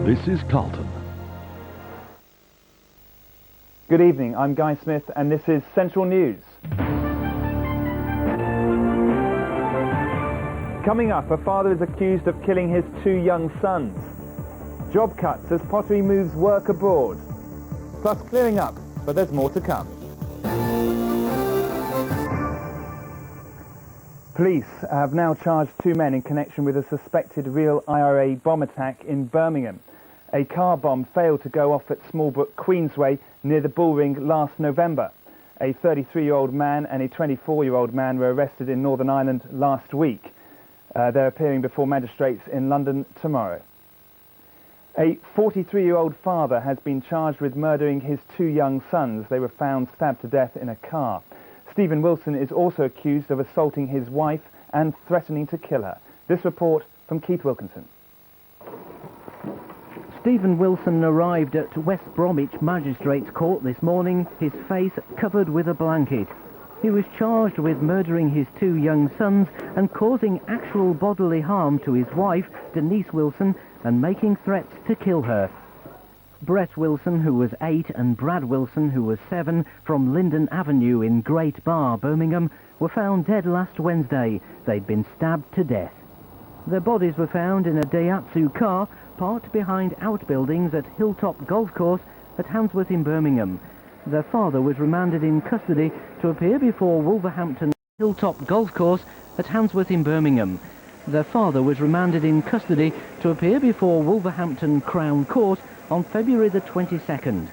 This is Carlton. Good evening, I'm Guy Smith and this is Central News. Coming up, a father is accused of killing his 2 young sons. Job cuts as pottery moves work abroad. Plus clearing up, but there's more to come. Police have now charged 2 men in connection with a suspected real IRA bomb attack in Birmingham. A car bomb failed to go off at Smallbrook Queensway near the Bullring last November. A 33-year-old man and a 24-year-old man were arrested in Northern Ireland last week. They're appearing before magistrates in London tomorrow. A 43-year-old father has been charged with murdering his 2 young sons. They were found stabbed to death in a car. Stephen Wilson is also accused of assaulting his wife and threatening to kill her. This report from Keith Wilkinson. Stephen Wilson arrived at West Bromwich Magistrates Court this morning, his face covered with a blanket. He was charged with murdering his 2 young sons and causing actual bodily harm to his wife, Denise Wilson, and making threats to kill her. Brett Wilson, who was 8, and Brad Wilson, who was 7, from Linden Avenue in Great Barr, Birmingham, were found dead last Wednesday. They'd been stabbed to death. Their bodies were found in a Daihatsu car parked behind outbuildings at Hilltop Golf Course at Handsworth in Birmingham. Their father was remanded in custody to appear before Wolverhampton Hilltop Golf Course at Handsworth in Birmingham. Their father was remanded in custody to appear before Wolverhampton Crown Court on February the 22nd.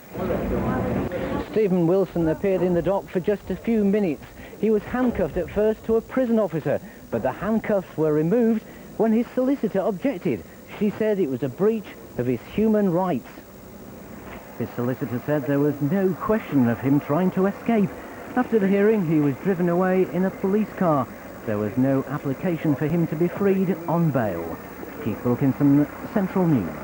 Stephen Wilson appeared in the dock for just a few minutes. He was handcuffed at first to a prison officer, but the handcuffs were removed when his solicitor objected. She said it was a breach of his human rights. His solicitor said there was no question of him trying to escape. After the hearing, he was driven away in a police car. There was no application for him to be freed on bail. Keith Wilkinson, Central News.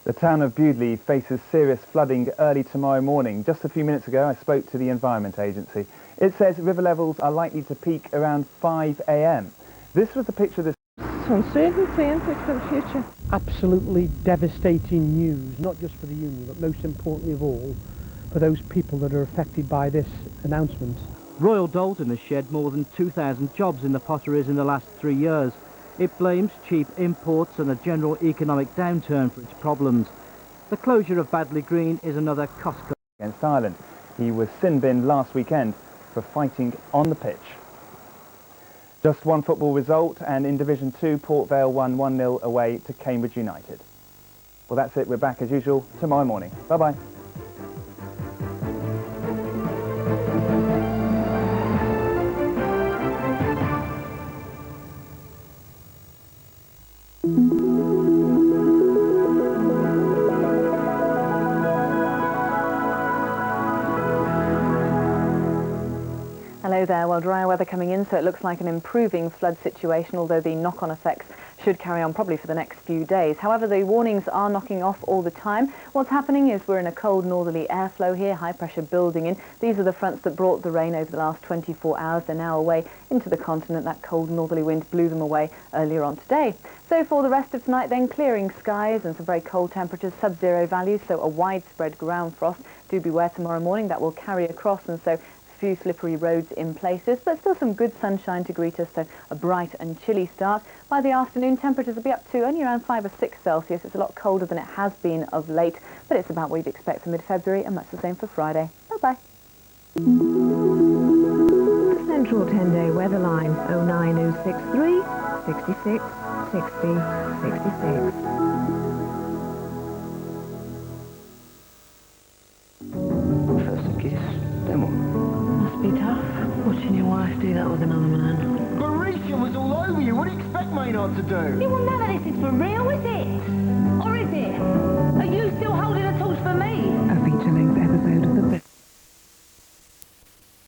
The town of Bewdley faces serious flooding early tomorrow morning. Just a few minutes ago, I spoke to the Environment Agency. It says river levels are likely to peak around 5 a.m. This was the picture this... Uncertainty, isn't it, for the future? Absolutely devastating news, not just for the union, but most importantly of all, for those people that are affected by this announcement. Royal Dalton has shed more than 2,000 jobs in the potteries in the last 3 years. It blames cheap imports and a general economic downturn for its problems. The closure of Badley Green is another cost against Ireland. He was sin-binned last weekend for fighting on the pitch. Just one football result, and in Division 2, Port Vale won 1-0 away to Cambridge United. Well, that's it. We're back as usual tomorrow morning. Bye-bye. Hello there. Well, drier weather coming in, so it looks like an improving flood situation, although the knock-on effects should carry on probably for the next few days. However, the warnings are knocking off all the time. What's happening is we're in a cold northerly airflow here, high pressure building in. These are the fronts that brought the rain over the last 24 hours. They're now away into the continent. That cold northerly wind blew them away earlier on today. So for the rest of tonight then, clearing skies and some very cold temperatures, sub-zero values, so a widespread ground frost. Do beware tomorrow morning, that will carry across, and so few slippery roads in places, but still some good sunshine to greet us, so a bright and chilly start. By the afternoon, temperatures will be up to only around 5 or 6 Celsius. It's a lot colder than it has been of late, but it's about what you'd expect for mid-February, and much the same for Friday. Bye-bye. Central 10-day weather line 09063 66 60 66. First a kiss, then what? Must be tough, watching your wife do that with another man. Mauricio was all over you. What do you expect Maynard to do? Yeah, well, none of this is for real, is it? Or is it? Are you still holding